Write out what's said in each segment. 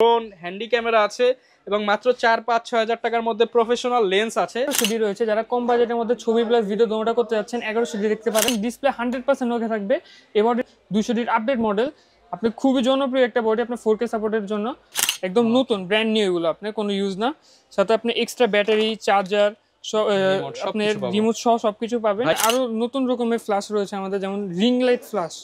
Drone handy camera আছে এবং মাত্র 4-5-6 হাজার টাকার মধ্যে প্রফেশনাল লেন্স আছে। সিডি রয়েছে, যারা কম বাজেটের মধ্যে ছবি প্লাস ভিডিও দোনোটা করতে যাচ্ছেন 11 সিডি দেখতে পারেন। ডিসপ্লে 100% ওকে থাকবে। এবার 200 ডির আপডেট মডেল, আপনি খুবই জনপ্রিয় একটা বডি, আপনার 4K সাপোর্টের জন্য একদম নতুন ব্র্যান্ড নিউ, এগুলো আপনার কোনো ইউজ না। সাথে আপনি এক্সট্রা ব্যাটারি, চার্জার, আপনার রিমোট সহ সবকিছু পাবেন। আরো নতুন রকমের ফ্ল্যাশ রয়েছে আমাদের, যেমন রিং লাইট ফ্ল্যাশ,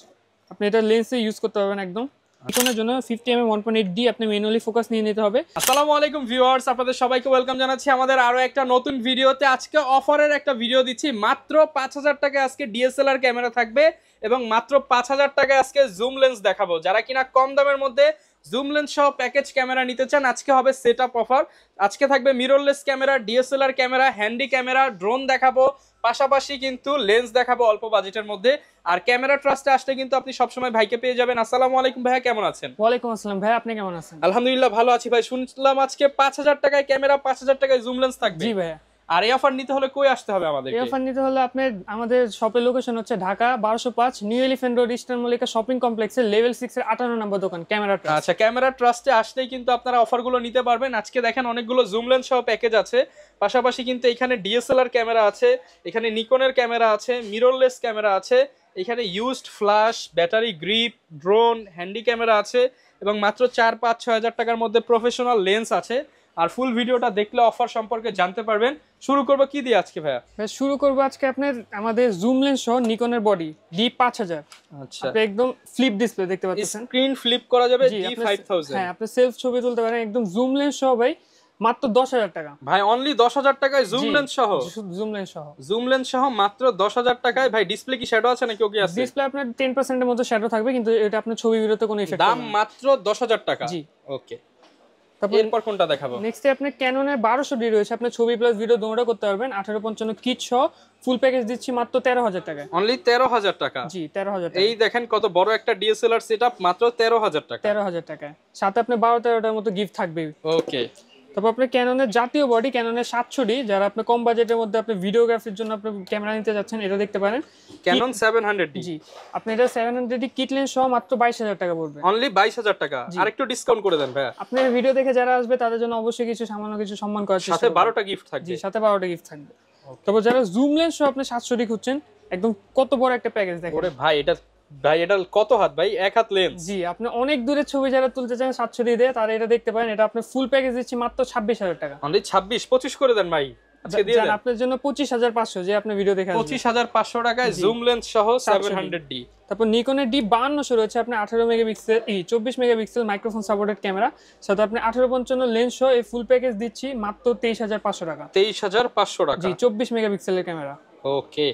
আপনি এটা লেন্সে ইউজ করতে পারবেন একদম। নিকনের জন্য 50mm 1.8D আপনি ম্যানুয়ালি ফোকাস নিয়ে নিতে হবে। আসসালামু আলাইকুম ভিউয়ার্স, আপনাদের সবাইকে ওয়েলকাম জানাচ্ছি আমাদের আরো একটা নতুন ভিডিওতে। আজকে অফারের একটা ভিডিও দিচ্ছি, মাত্র 5000 টাকায় আজকে ডিএসএলআর ক্যামেরা থাকবে এবং মাত্র 5000 টাকায় আজকে জুম লেন্স দেখাবো। যারা কিনা কম দামের মধ্যে জুম লেন্স সহ প্যাকেজ ক্যামেরা নিতে চান, আজকে হবে সেটআপ অফার। আজকে থাকবে mirrorless camera, DSLR camera, handy camera, drone দেখাবো, পাশাপাশি কিন্তু লেন্স দেখাবো অল্প বাজেটের মধ্যে। আর ক্যামেরা ট্রাস্টে আসলে কিন্তু আপনি সবসময় ভাইকে পেয়ে যাবেন। আসসালামু আলাইকুম ভাইয়া, কেমন আছেন? ওয়ালাইকুম আসসালাম ভাই, আপনি কেমন আছেন? আলহামদুলিল্লাহ ভালো আছি ভাই। শুনলাম আজকে 5000 টাকায় ক্যামেরা, 5000 টাকায় জুম লেন্স থাকবে। জি ভাইয়া। আর এই অফার নিতে হলে কই আসতে হবে আমাদের? এই অফার নিতে হলে আপনার আমাদের শপের লোকেশন হচ্ছে Dhaka 1205 new elephant road, eastern Mallika shopping কমপ্লেক্সের লেভেল 6 এর 58 নম্বর দোকান ক্যামেরা ট্রাস্ট। আচ্ছা, ক্যামেরা ট্রাস্টে আসলেই কিন্তু আপনারা অফারগুলো নিতে পারবেন। আজকে দেখেন অনেকগুলো জুম লেন্স সহ প্যাকেজ আছে, পাশাপাশি কিন্তু এখানে ডিএসএলআর ক্যামেরা আছে, এখানে নিকনের ক্যামেরা আছে, মিররলেস ক্যামেরা আছে, এখানে used flash, battery grip, drone handy camera আছে এবং মাত্র 4-5-6 হাজার টাকার মধ্যে প্রফেশনাল লেন্স আছে। আর ফুল ভিডিওটা দেখলে অফার সম্পর্কে জানতে পারবেন। শুরু করব কি দিয়ে আজকে ভাইয়া? শুরু করব আজকে আপনার আমাদের জুম লেন্স সহ নিকনের বডি D5000। আচ্ছা, আপনি একদম ফ্লিপ ডিসপ্লে দেখতে পাচ্ছেন, স্ক্রিন ফ্লিপ করা যাবে D5000। হ্যাঁ, আপনি সেলফ ছবি তুলতে পারেন একদম জুম লেন্স সহ ভাই, মাত্র 10000 টাকা ভাই। অনলি 10000 টাকায় জুম লেন্স সহ? জুম লেন্স সহ, জুম লেন্স সহ মাত্র 10000 টাকায় ভাই। ডিসপ্লে কি শ্যাডো আছে নাকি ওকে আছে? ডিসপ্লে আপনার 10% এর মতো শ্যাডো থাকবে, কিন্তু এটা আপনার ছবি ভিডিওতে কোনো ইফেক্ট দাম মাত্র 10000 টাকা। জি, ওকে। এরপর কোনটা দেখাবো? নেক্সট আপনি ক্যাননের 1200D রয়েছে, আপনি ছবি প্লাস ভিডিও দোনোটা করতে পারবেন। 1855 কিট সহ ফুল প্যাকেজ দিচ্ছি মাত্র 13000 টাকায়। অনলি 13000 টাকা? জি, 13000 টাকা। এই দেখেন কত বড় একটা ডিএসএলআর সেটআপ, মাত্র 13000 টাকা। 13000 টাকায় সাথে আপনি 12-13টার মতো গিফট থাকবে। ওকে। তারপর আপনি ক্যাননের জাতীয় বডি, ক্যাননের 700D, যারা আপনি কম বাজেটের মধ্যে আপনি ভিডিওগ্রাফির জন্য আপনি ক্যামেরা নিতে যাচ্ছেন, এটা দেখতে পারেন। Canon 700D। জি, আপনি এটা 700D কিট লেন্স সহ মাত্র 22000 টাকা পড়বে। অনলি 22000 টাকা। আর একটু ডিসকাউন্ট করে দেন ভাইয়া। আপনি ভিডিও দেখে যারা আসবে তাদের জন্য অবশ্যই কিছু সামান্য কিছু সম্মান করার চেষ্টা সাথে করব। 12টা গিফট থাকবে। জি, সাথে 12টা গিফট থাকবে। তারপর যারা জুম লেন্স সহ আপনি 700D খুঁজছেন, একদম কত বড় একটা প্যাকেজ দেখেন। ওরে ভাই, এটা কত হাত ভাই? এক হাত লেন্স। জি, আপনি অনেক দূরের ছবি যারা তুলতে চান 700D দিয়ে, তারা এটা দেখতে পারেন। এটা আপনি ফুল প্যাকেজ দিচ্ছি মাত্র 26000 টাকা। অনলি 26-25 করে দেন ভাই। আজকে দিয়ে দেন। আপনার জন্য 25500, যে আপনি ভিডিও দেখে আসবেন 25500 টাকায় জুম লেন্স সহ 700D। তারপর নিকনের D5200 রয়েছে, আপনি 18 megapixel 24 megapixel microphone supported camera, সাথে আপনি 1855 লেন্স সহ এই ফুল প্যাকেজ দিচ্ছি মাত্র 23500 টাকা। 23500 টাকা? জি, 24 মেগাপিক্সেলের ক্যামেরা। ওকে।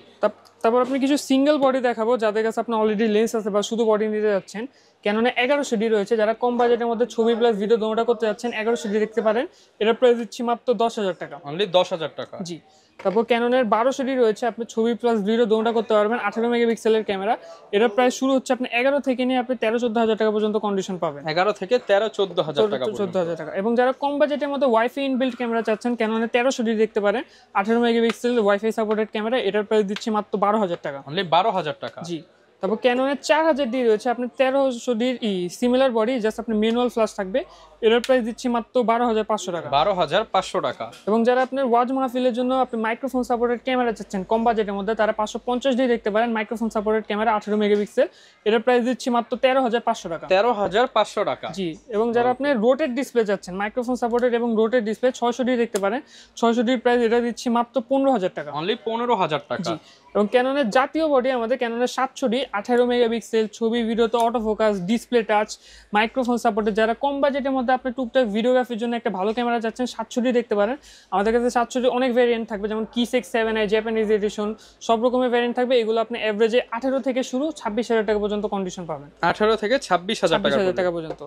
তারপর আপনি কিছু সিঙ্গেল বডি দেখাবো, যাদের কাছে আপনার অলরেডি লেন্স আছে বা শুধু বডি নিতে যাচ্ছেন। ক্যাননে 1100D রয়েছে, যারা কম বাজেটের মধ্যে ছবি প্লাস ভিডিও দোনোটা করতে যাচ্ছেন 1100D দেখতে পারেন। এটা প্রাইস দিচ্ছি মাত্র 10000 টাকা। অনলি 10000 টাকা? জি। তারপর ক্যাননের 1200D রয়েছে, আপনি ছবি প্লাস ভিডিও দোনোটা করতে পারবেন। 18 মেগাপিক্সেলের ক্যামেরা, এটা প্রাইস শুরু হচ্ছে আপনি 11 থেকে নিয়ে আপনি 13-14 টাকা পর্যন্ত কন্ডিশন পাবেন। 11 থেকে 13-14 টাকা পর্যন্ত। 14000 টাকা। এবং যারা কম বাজেটের মধ্যে ওয়াইফাই ইনবিল্ট ক্যামেরা চাচ্ছেন, ক্যাননের 1300D দেখতে পারেন। 18 মেগাপিক্সেল ওয়াইফাই সাপোর্টেড ক্যামেরা, এটার প্রাইস দিচ্ছি মাত্র 12000 টাকা। অনলি 12000 টাকা? জি। তারপর ক্যাননের 4000D রয়েছে, আপনি 1300D সিমিলার বডি, জাস্ট আপনি ম্যানুয়াল ফ্ল্যাশ থাকবে, এটার প্রাইস দিচ্ছি মাত্র 12500 টাকা। 12500 টাকা। এবং যারা আপনার ওয়াজ মাহফিলের জন্য আপনি মাইক্রোফোন সাপোর্টেড ক্যামেরা চাচ্ছেন কম বাজেটের মধ্যে, তারা 550D দেখতে পারেন। মাইক্রোফোন সাপোর্টেড ক্যামেরা 18 মেগাপিক্সেল, এটার প্রাইস দিচ্ছি মাত্র 13500 টাকা। 13500 টাকা? জি। এবং যারা আপনি রোটেট ডিসপ্লে চাচ্ছেন, মাইক্রোফোন সাপোর্টেড এবং রোটেট ডিসপ্লে 600D দেখতে পারেন। 600D প্রাইস এটা দিচ্ছি মাত্র 15000 টাকা। অনলি 15000 টাকা? জি। এবং ক্যাননের জাতীয় বডি আমাদের ক্যাননের 700D 18 মেগাপিক্সেল, ছবি ভিডিওতে auto focus, display touch, microphone supported. যারা কম বাজেটের মধ্যে আপনি টুকটাক ভিডিওগ্রাফির জন্য একটা ভালো ক্যামেরা চাচ্ছেন, 700D দেখতে পারেন। আমাদের কাছে 700D অনেক ভ্যারিয়েন্ট থাকবে, যেমন Kisex 7i জাপানিজ এডিশন, সব রকমের ভ্যারিয়েন্ট থাকবে। এগুলো আপনি এভারেজে 18 থেকে শুরু 26000 টাকা পর্যন্ত কন্ডিশন পাবেন। 18 থেকে 26000 টাকা পর্যন্ত।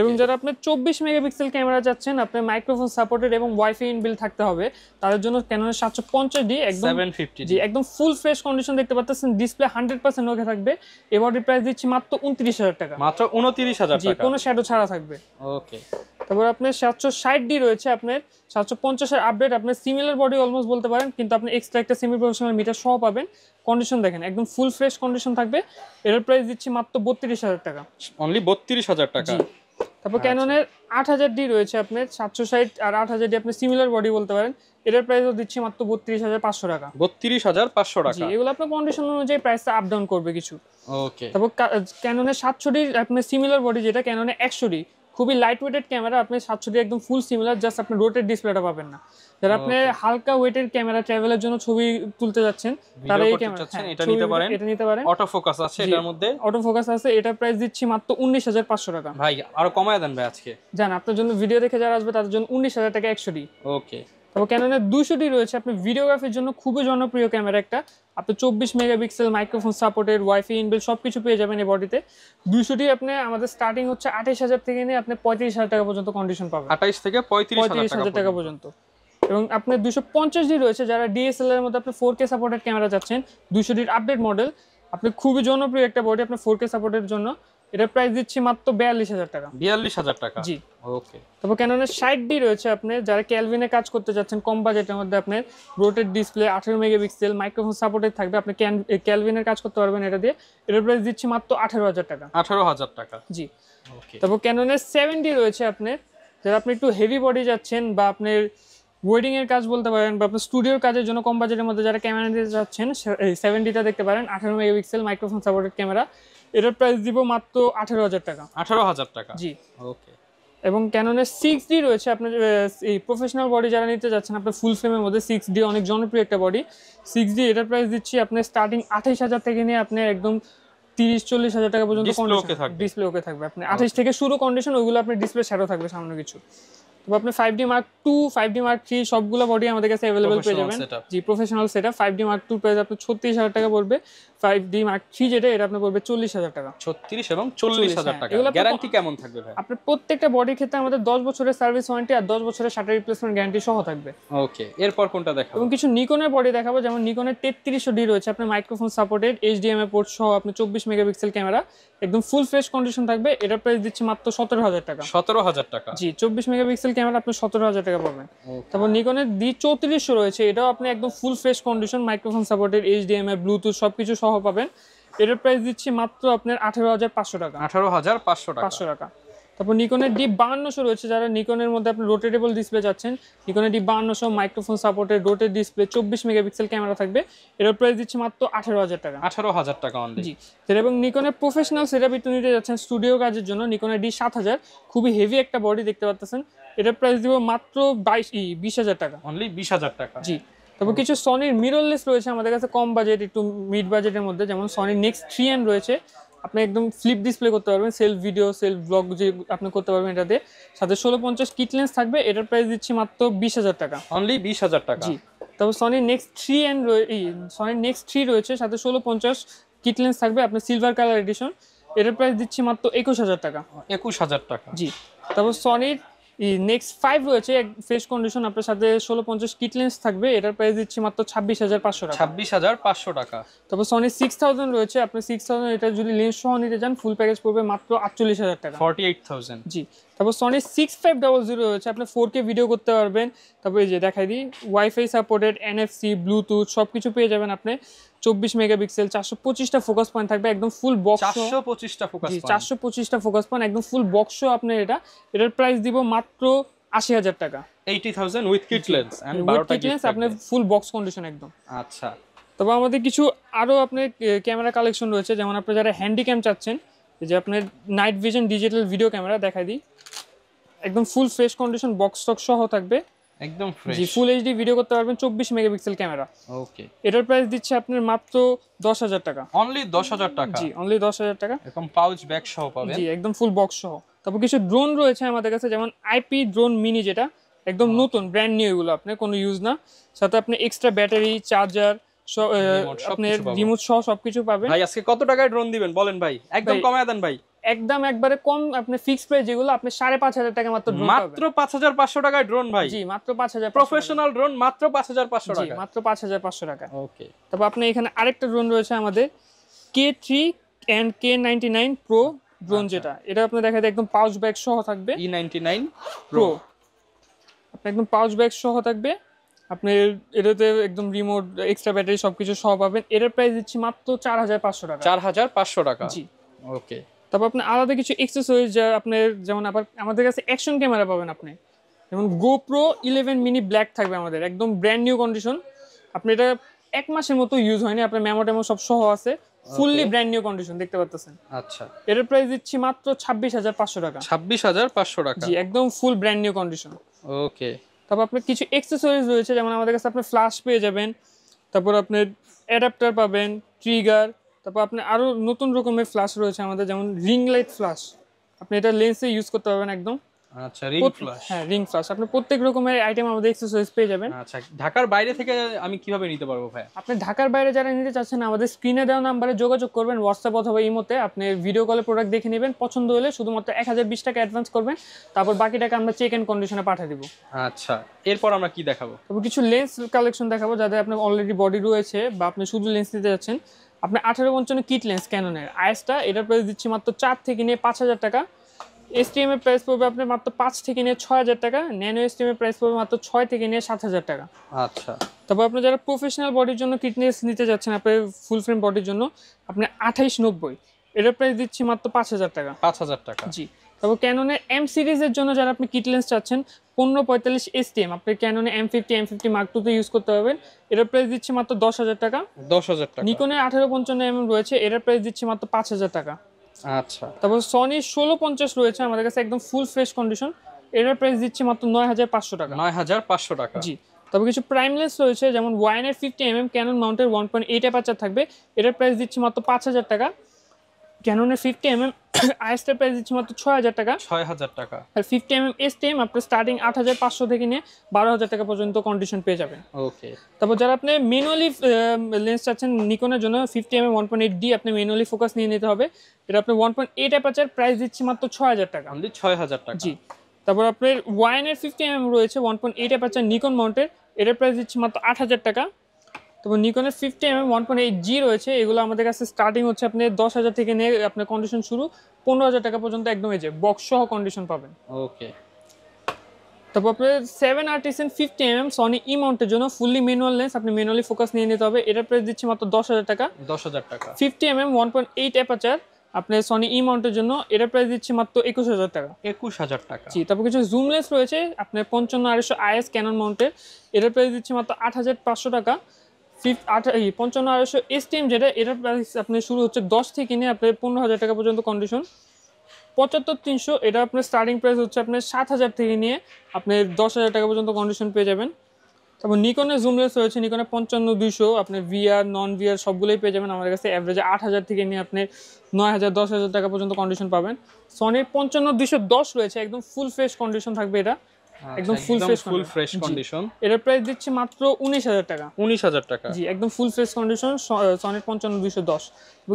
এবং যারা আপনি 24 মেগাপিক্সেল ক্যামেরা চাচ্ছেন, আপনি মাইক্রোফোন সাপোর্টেড এবং ওয়াইফাই ইনবিল্ট থাকতে হবে, তাদের জন্য ক্যাননের 750D একদম 750D। জি, একদম ফুল ফ্রেশ কন্ডিশন দেখতে পাচ্ছেন। ডিসপ্লে 100% ওকে থাকবে। এবারে প্রাইস দিচ্ছি মাত্র 29000 টাকা। মাত্র 29000 জি, টাকা? কোনো শ্যাডো ছাড়া থাকবে। ওকে। তারপর আপনার 760D রয়েছে, আপনার 750 এর আপডেট, আপনার সিমিলার বডি অলমোস্ট বলতে পারেন, কিন্তু আপনি এক্সট্রা একটা সেমি প্রফেশনাল মিটার সহ পাবেন। কন্ডিশন দেখেন একদম ফুল ফ্রেশ কন্ডিশন থাকবে। এর প্রাইস দিচ্ছি মাত্র 32000 টাকা। অনলি 32000 টাকা? জি। তারপর ক্যাননের 8000D রয়েছে আপনার 760 আর 8000D আপনি সিমিলার বডি বলতে পারেন। এটার প্রাইসও দিচ্ছি মাত্র 32500 টাকা। 32500 জি, টাকা। এগুলো আপনার কন্ডিশন অনুযায়ী প্রাইসটা আপ ডাউন করবে কিছু। ওকে। তারপর ক্যাননের 700D আপনার সিমিলার বডি যেটা ক্যাননের 100D, খুবই লাইট ওয়েটেড ক্যামেরা। আপনি 700D একদম ফুল সিমিলার, জাস্ট আপনি রোটেট ডিসপ্লেটা পাবেন না। যারা আপনি হালকা ওয়েটের ক্যামেরা ট্রাভেলের জন্য ছবি তুলতে যাচ্ছেন তারা এই ক্যামেরা এটা নিতে পারেন। এটা নিতে পারেন। অটো ফোকাস আছে এটার মধ্যে, অটো ফোকাস আছে। এটার প্রাইস দিচ্ছি মাত্র 19500 টাকা। ভাই আরো কমায় দেন ভাই আজকে। জান আপনার জন্য ভিডিও দেখে যারা আসবে তাদের জন্য 19000 টাকা 100D। ওকে। তারপর ক্যাননের 200D রয়েছে আপনি ভিডিওগ্রাফির জন্য খুবই জনপ্রিয় ক্যামেরা একটা। আপনি 24 megapixel microphone supported, wifi inbuilt সবকিছু পেয়ে যাবেন এই বডিতে। 200D আপনি আমাদের স্টার্টিং হচ্ছে 28000 থেকে নিয়ে আপনি 35000 টাকা পর্যন্ত কন্ডিশন পাবেন। 28 থেকে 35000 টাকা পর্যন্ত। এবং আপনার 250D রয়েছে যারা ডিএসএলআর এর মধ্যে আপনি 4K সাপোর্টেড ক্যামেরা চাচ্ছেন। 200D আপডেট মডেল, আপনি খুবই জনপ্রিয় একটা বডি আপনার 4K সাপোর্টের জন্য। এটার প্রাইস দিচ্ছি মাত্র 42000 টাকা। 42000 টাকা। জি। ওকে। তারপর ক্যাননের 60D রয়েছে আপনার যারা ক্যালভিনে কাজ করতে যাচ্ছেন কম বাজেটের মধ্যে। আপনার rotate display, 18 megapixel, microphone supported থাকবে। আপনি ক্যালভিনের কাজ করতে পারবেন এটা দিয়ে। এটার প্রাইস দিচ্ছি মাত্র 18000 টাকা। 18000 টাকা। জি। ওকে। তারপর ক্যাননের 70D রয়েছে আপনার যারা আপনি একটু হেভি বডি যাচ্ছেন বা আপনার ওয়েডিং এর কাজ বলতে পারেন বা আপনার স্টুডিওর কাজের জন্য কম বাজেটের মধ্যে যারা ক্যামেরা নিতে যাচ্ছেন, 70টা দেখতে পারেন। 18 মেগাপিক্সেল মাইক্রোফোন সাপোর্টেড ক্যামেরা। এটার প্রাইস দিব মাত্র 18000 টাকা। 18000 টাকা। জি। ওকে। এবং ক্যাননের 6D রয়েছে আপনার এই প্রফেশনাল বডি যারা নিতে যাচ্ছেন আপনার ফুল ফ্রেমের মধ্যে। 6D অনেক জনপ্রিয় একটা বডি। 6D এটার প্রাইস দিচ্ছি আপনার স্টার্টিং 28000 থেকে নিয়ে আপনি একদম 30-40 হাজার টাকা পর্যন্ত ডিসপ্লে ওকে থাকবে। আপনি 28 থেকে শুরু কন্ডিশন, ওইগুলো আপনার ডিসপ্লে শ্যাডো থাকবে সামনে কিছু। তো আপনি 5D Mark II, 5D Mark III সবগুলো বডি আমাদের কাছে अवेलेबल পেয়ে যাবেন। জি, professional setup. 5D Mark II price আপনার 36000 টাকা পড়বে। 5D Mark III যেটা এটা আপনার পড়বে 40000 টাকা। 36 এবং 40000 টাকা। গ্যারান্টি কেমন থাকবে ভাই? আপনার প্রত্যেকটা বডির ক্ষেত্রে আমাদের 10 বছরের সার্ভিস ওয়ারেন্টি আর 10 বছরের শাটার রিপ্লেসমেন্ট গ্যারান্টি সহ থাকবে। ওকে। এরপর কোনটা দেখাবো? এবং কিছু নিকনের বডি দেখাবো, যেমন নিকনের 3300D রয়েছে আপনার মাইক্রোফোন সাপোর্টেড, HDMI পোর্ট সহ আপনি 24 মেগাপিক্সেল ক্যামেরা, একদম ফুল ফ্রেশ কন্ডিশন থাকবে। এটার প্রাইস দিচ্ছি মাত্র 17000 টাকা। 17000 টাকা। জি, 24 মেগাপিক্সেল ক্যামেরা আপনি 17000 টাকা পাবেন। তারপর নিকনের D3400 রয়েছে, এটাও আপনি একদম full fresh condition microphone supported, HDMI Bluetooth সবকিছু সহ পাবেন। এটার প্রাইস দিচ্ছি মাত্র আপনার 18500 টাকা। 18500 টাকা। 500 টাকা। তারপর নিকনের D5200 রয়েছে যারা নিকনের মধ্যে আপনি রোটেটেবল ডিসপ্লে চাচ্ছেন। নিকনের D5200 microphone supported, rotate display, 24 megapixel camera থাকবে। এটার প্রাইস দিচ্ছি মাত্র 18000 টাকা। 18000 টাকা অনলি। জি। এবং নিকনের প্রফেশনাল সেটআপ একটু নিতে যাচ্ছেন স্টুডিও কাজের জন্য, নিকনের D7000 খুবই হেভি একটা বডি দেখতে পাচ্ছেন। এটার প্রাইস দিব মাত্র 20000 টাকা। অনলি 20000 টাকা। জি। তারপর কিছু সনির মিররলেস রয়েছে আমাদের কাছে কম বাজেট, একটু মিড বাজেটের মধ্যে, যেমন সনির নেক্সট 3N রয়েছে। আপনি একদম ফ্লিপ ডিসপ্লে করতে পারবেন, সেলফ ভিডিও, সেলফ ব্লগ যে আপনি করতে পারবেন এটাতে। সাথে 1650 কিট লেন্স থাকবে। এটার প্রাইস দিচ্ছি মাত্র 20000 টাকা। অনলি 20000 টাকা। জি। তারপর সনির নেক্সট 3N সনির নেক্সট 3 রয়েছে, সাথে 1650 কিট লেন্স থাকবে আপনার সিলভার কালার এডিশন। এটার প্রাইস দিচ্ছি মাত্র 21000 টাকা। 21000 টাকা। জি। তারপর সনির নেক্সট 5 রয়েছে ফ্রেশ কন্ডিশন, আপনার সাথে 1650 কিট লেন্স থাকবে। এটার প্রাইস দিচ্ছি মাত্র 26500 টাকা। 26500 টাকা। তারপর সনি 6000 রয়েছে, আপনি 6000 এটা যদি লেন্স সহ নিতে চান ফুল প্যাকেজ পড়বে মাত্র 48000 টাকা। 48000। জি। তারপর সনি 6500 রয়েছে, আপনি 4K ভিডিও করতে পারবেন। তারপর এই যে দেখাই দিই, ওয়াইফাই সাপোর্টেড, NFC, ব্লুটুথ সবকিছু পেয়ে যাবেন আপনি। 24 মেগাপিক্সেল, 425টা ফোকাস পয়েন্ট থাকবে, একদম ফুল বক্স। 425টা ফোকাস পয়েন্ট। 425টা ফোকাস পয়েন্ট, একদম ফুল বক্স আপনার এটা। এটার প্রাইস দিব মাত্র 80000 টাকা। 80000 উইথ কিট লেন্স এন্ড 12টা কিট লেন্স আপনি ফুল বক্স কন্ডিশন একদম। আচ্ছা। তবে আমাদের কিছু আরো আপনার ক্যামেরা কালেকশন রয়েছে, যেমন আপনি যারা হ্যান্ডিক্যাম চাচ্ছেন, এই যে আপনার night vision digital video camera দেখাই দিই, একদম full fresh condition box stock সহ থাকবে, একদম ফ্রেশ। জি, ফুল এইচডি ভিডিও করতে পারবেন, 24 মেগাপিক্সেল ক্যামেরা। ওকে। এটার প্রাইস দিচ্ছে আপনার মাত্র 10000 টাকা। অনলি 10000 টাকা। জি, অনলি 10000 টাকা। এরকম পাউচ ব্যাগ সহ পাবেন। জি, একদম ফুল বক্স সহ। তারপর কিছু ড্রোন রয়েছে আমাদের কাছে, যেমন আইপি ড্রোন মিনি, যেটা একদম নতুন ব্র্যান্ড নিউ, এগুলো আপনার কোনো ইউজ না। সাথে আপনি এক্সট্রা ব্যাটারি, চার্জার, আপনার রিমোট সহ সবকিছু পাবেন। ভাই আজকে কত টাকায় ড্রোন দিবেন বলেন ভাই, একদম কমায় দেন ভাই। একদম একবারে কম, আপনি ফিক্সড প্রাইস যেগুলো আপনি 5500 টাকা মাত্র ড্রোন পাবেন। মাত্র 5500 টাকায় ড্রোন ভাই। জি, মাত্র 5500। প্রফেশনাল ড্রোন মাত্র 5500 জি, টাকা। মাত্র 5500 টাকা। ওকে। তারপর আপনি এখানে আরেকটা ড্রোন রয়েছে আমাদের K3 and K99 Pro drone, যেটা এটা আপনি দেখাতে একদম পাউচ ব্যাগ সহ থাকবে। E99 Pro আপনি একদম পাউচ ব্যাগ সহ থাকবে। আপনি এটাতে একদম রিমোট, এক্সট্রা ব্যাটারি সবকিছু সহ পাবেন। এটার প্রাইস দিচ্ছি মাত্র 4500 টাকা। 4500 টাকা। জি। ওকে। তারপর আপনি আলাদা কিছু অ্যাক্সেসরিজ যা আপনার যেমন আবার আমাদের কাছে অ্যাকশন ক্যামেরা পাবেন আপনি, যেমন GoPro 11 মিনি ব্ল্যাক থাকবে আমাদের, একদম ব্র্যান্ড নিউ কন্ডিশন। আপনি এটা 1 মাসের মতো ইউজ হয়নি, আপনার মেমো টেমো সব সহ আছে, ফুললি ব্র্যান্ড নিউ কন্ডিশন দেখতে পাচ্ছেন। আচ্ছা, এর প্রাইস দিচ্ছি মাত্র 26,500 টাকা। 26,500 টাকা? জি, একদম ফুল ব্র্যান্ড নিউ কন্ডিশন। ওকে। তারপর আপনার কিছু অ্যাকসেসরিজ রয়েছে, যেমন আমাদের কাছে আপনি ফ্ল্যাশ পেয়ে যাবেন, তারপর আপনি অ্যাডাপ্টার পাবেন, ট্রিগার, তারপর আপনি আরো নতুন রকমের ফ্ল্যাশ রয়েছে আমাদের, যেমন রিং লাইট ফ্ল্যাশ, আপনি এটা লেন্সে ইউজ করতে পারবেন একদম। আচ্ছা, রিং ফ্ল্যাশ। হ্যাঁ, রিং ফ্ল্যাশ, আপনি প্রত্যেক রকমের আইটেম আমাদের অ্যাকসেসরিজ পেয়ে যাবেন। আচ্ছা, ঢাকার বাইরে থেকে আমি কিভাবে নিতে পারবো ভাই? আপনি ঢাকার বাইরে যারা নিতে চাচ্ছেন আমাদের স্ক্রিনে দেওয়া নাম্বারে যোগাযোগ করবেন, হোয়াটসঅ্যাপ অথবা ইমোতে। আপনি ভিডিও কলে প্রোডাক্ট দেখে নেবেন, পছন্দ হলে শুধুমাত্র 1020 টাকা অ্যাডভান্স করবেন, তারপর বাকি টাকা আমরা চেক এন্ড কন্ডিশনে পাঠিয়ে দিব। আচ্ছা, এরপর আমরা কি দেখাবো? তারপর কিছু লেন্স কালেকশন দেখাবো যাদের আপনার অলরেডি বডি রয়েছে বা আপনি শুধু লেন্স নিতে যাচ্ছেন। আপনি 1855 কিট লেন্স ক্যাননের আইএসটা, এটার প্রাইস দিচ্ছি মাত্র 4 থেকে নিয়ে 5,000 টাকা। এসটিএম এর প্রাইস পড়বে আপনার মাত্র 5 থেকে নিয়ে 6,000 টাকা। ন্যানো এসটিএম এর প্রাইস পড়বে মাত্র 6 থেকে নিয়ে 7,000 টাকা। আচ্ছা, তারপর আপনি যারা প্রফেশনাল বডির জন্য কিটনেস নিতে যাচ্ছেন, আপনার ফুল ফ্রেম বডির জন্য, আপনি 2890, এটার প্রাইস দিচ্ছি মাত্র 5,000 টাকা। 5,000 টাকা? জি। তারপর ক্যাননের এম সিরিজের জন্য যারা আপনি কিট লেন্স চাচ্ছেন 1545 এসটিএম, আপনি ক্যাননে M50 Mark II তে ইউজ করতে পারবেন, এটার প্রাইস দিচ্ছি মাত্র 10,000 টাকা। 10,000 টাকা? নিকনের 1855 রয়েছে, এটার প্রাইস দিচ্ছি মাত্র 5,000 টাকা। আচ্ছা। তারপর সনি 1650 রয়েছে আমাদের কাছে, একদম ফুল ফ্রেশ কন্ডিশন, এটার প্রাইস দিচ্ছি মাত্র 9,500 টাকা। 9,500 টাকা? জি। তারপর কিছু প্রাইম লেন্স রয়েছে, যেমন ওয়াইনের 50mm ক্যানন মাউন্টের 1.8 অ্যাপারচার থাকবে, এটার প্রাইস দিচ্ছি মাত্র 5,000 টাকা। ক্যাননের 50mm আইএসটার প্রাইস দিচ্ছি মাত্র 6,000 টাকা। 6,000 টাকা? আর 50mm এসটিএম আপনার স্টার্টিং 8,500 থেকে নিয়ে 12,000 টাকা পর্যন্ত কন্ডিশন পেয়ে যাবেন। ওকে। তারপর যারা আপনি ম্যানুয়ালি লেন্স চাচ্ছেন নিকনের জন্য 50mm 1.8D, আপনি ম্যানুয়ালি ফোকাস নিয়ে নিতে হবে, এটা আপনি 1.8 অ্যাপারচার, প্রাইস দিচ্ছি মাত্র 6,000 টাকা। অনলি 6,000 টাকা? জি। তারপর আপনার ওয়াইনের 50mm রয়েছে 1.8 অ্যাপারচার নিকন মাউন্টের, এটার প্রাইস দিচ্ছি মাত্র 8,000 টাকা। তারপর নিকনের 50mm 1.8G রয়েছে, এগুলো আমাদের কাছে স্টার্টিং হচ্ছে আপনি 10,000 থেকে নিয়ে আপনার কন্ডিশন শুরু 15,000 টাকা পর্যন্ত, একদম এই যে বক্স সহ কন্ডিশন পাবেন। ওকে। তারপর আপনার 7 Artisan 50mm সনি ই মাউন্টের জন্য ফুললি ম্যানুয়াল লেন্স, আপনি ম্যানুয়ালি ফোকাস নিয়ে নিতে হবে, এটার প্রাইস দিচ্ছি মাত্র 10,000 টাকা। 10,000 টাকা? 50mm 1.8 অ্যাপারচার আপনি সনি ই মাউন্টের জন্য, এটার প্রাইস দিচ্ছি মাত্র 21,000 টাকা। 21,000 টাকা? জি। তারপর কিছু জুম লেন্স রয়েছে আপনার 55 IS ক্যানন মাউন্টের, এটার প্রাইস দিচ্ছি মাত্র 8,500 টাকা। 55 এসটিএম যেটা, এটার প্রাইস আপনি শুরু হচ্ছে 10 থেকে নিয়ে আপনার 15,000 টাকা পর্যন্ত কন্ডিশন। 75-300, এটা আপনার স্টার্টিং প্রাইস হচ্ছে আপনার 7,000 থেকে নিয়ে আপনি 10,000 টাকা পর্যন্ত কন্ডিশন পেয়ে যাবেন। তারপর নিকনের জুম লেন্স রয়েছে, নিকনের 55-200, আপনি ভিআর নন ভিআর সবগুলোই পেয়ে যাবেন আমাদের কাছে, অ্যাভারেজে 8,000 থেকে নিয়ে আপনি 9,000 10,000 টাকা পর্যন্ত কন্ডিশন পাবেন। সনির 55-210 রয়েছে, একদম ফুল ফ্রেশ কন্ডিশন থাকবে, এটা একদম ফুল ফ্রেশ কন্ডিশন। এটার প্রাইস দিচ্ছে মাত্র 19,000 টাকা। 19,000 টাকা? জি, একদম ফুল ফ্রেশ কন্ডিশন সনির 55-210।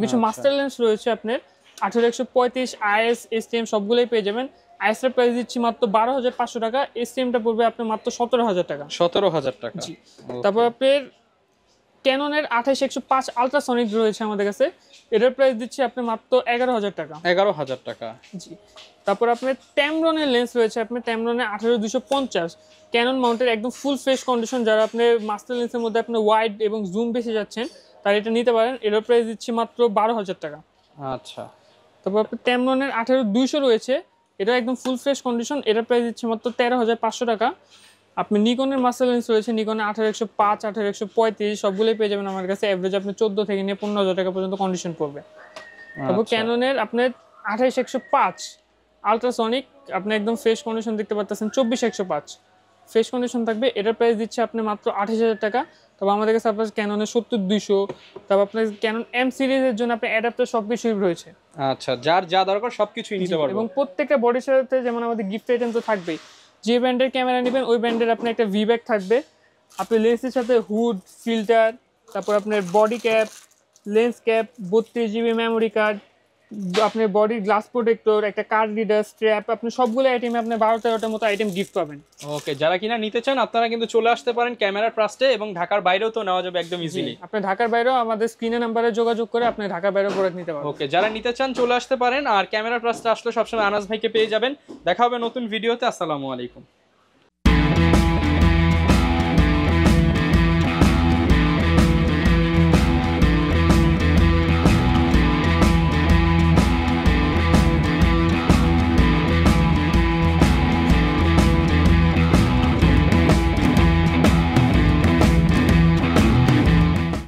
কিছু মাস্টার লেন্স রয়েছে আপনার 18-135 IS এসটিএম সবগুলোই পেয়ে যাবেন। আইএস এর প্রাইস দিচ্ছি মাত্র 12,500 টাকা, এসটিএমটা পড়বে আপনার মাত্র 17,000 টাকা। 17,000 টাকা? জি। তারপর আপনার ক্যাননের 28-105 আলট্রাসনিক রয়েছে আমাদের কাছে, এটার প্রাইস দিচ্ছি আপনি মাত্র 11,000 টাকা। 11,000 টাকা? জি। তারপর আপনার ট্যামরনের লেন্স রয়েছে, আপনার ট্যামরনের 18-250 ক্যানন মাউন্টের, একদম ফুল ফ্রেশ কন্ডিশন, যারা আপনি মাস্টার লেন্সের মধ্যে আপনার ওয়াইড এবং জুম বেশি যাচ্ছেন তারা এটা নিতে পারেন, এটার প্রাইস দিচ্ছি মাত্র 12,000 টাকা। আচ্ছা। তারপর আপনার ট্যামরনের 18-200 রয়েছে, এটা একদম ফুল ফ্রেশ কন্ডিশন, এটার প্রাইস দিচ্ছি মাত্র 13,500 টাকা। আপনি নিকনের মাস্টার লেন্স রয়েছে, নিকনের 18-105 18-135 সবগুলোই পেয়ে যাবেন আমার কাছে, অ্যাভারেজ আপনি 14 থেকে নিয়ে 15,000 টাকা পর্যন্ত কন্ডিশন পড়বে। তারপর ক্যাননের আপনার 28-105 আলট্রাসনিক, আপনি একদম ফ্রেশ কন্ডিশন দেখতে পাচ্ছেন, 24-105 ফ্রেশ কন্ডিশন থাকবে, এটার প্রাইস দিচ্ছে আপনি মাত্র 28,000 টাকা। তারপর আমাদের কাছে আপনার ক্যাননের 70-200, তারপর আপনার ক্যানন এম সিরিজের জন্য আপনার অ্যাডাপ্টার সবকিছুই রয়েছে। আচ্ছা, যার যা দরকার সবকিছুই নিতে পারবেন। এবং প্রত্যেকটা বডির সাথে যেমন আমাদের গিফট আইটেম তো থাকবেই, যে ব্র্যান্ডের ক্যামেরা নেবেন ওই ব্র্যান্ডের আপনার একটা ভি ব্যাগ থাকবে, আপনি লেন্সের সাথে হুড, ফিল্টার, তারপর আপনার body cap, lens cap, 32 GB memory card, আপনার বডির গ্লাস প্রোটেক্টর, একটা কার্ড রিডার, স্ট্র্যাপ, আপনি সবগুলো আইটেমে আপনি 12-13টার মতো আইটেম গিফট পাবেন। ওকে, যারা কিনা নিতে চান আপনারা কিন্তু চলে আসতে পারেন ক্যামেরা ট্রাস্টে, এবং ঢাকার বাইরেও তো নেওয়া যাবে একদম ইজিলি। আপনি ঢাকার বাইরেও আমাদের স্ক্রিনে নাম্বারে যোগাযোগ করে আপনি ঢাকার বাইরেও প্রোডাক্ট নিতে পারবেন। ওকে, যারা নিতে চান চলে আসতে পারেন, আর ক্যামেরা ট্রাস্টে আসলে সবসময় আনাস ভাইকে পেয়ে যাবেন। দেখা হবে নতুন ভিডিওতে। আসসালামু আলাইকুম।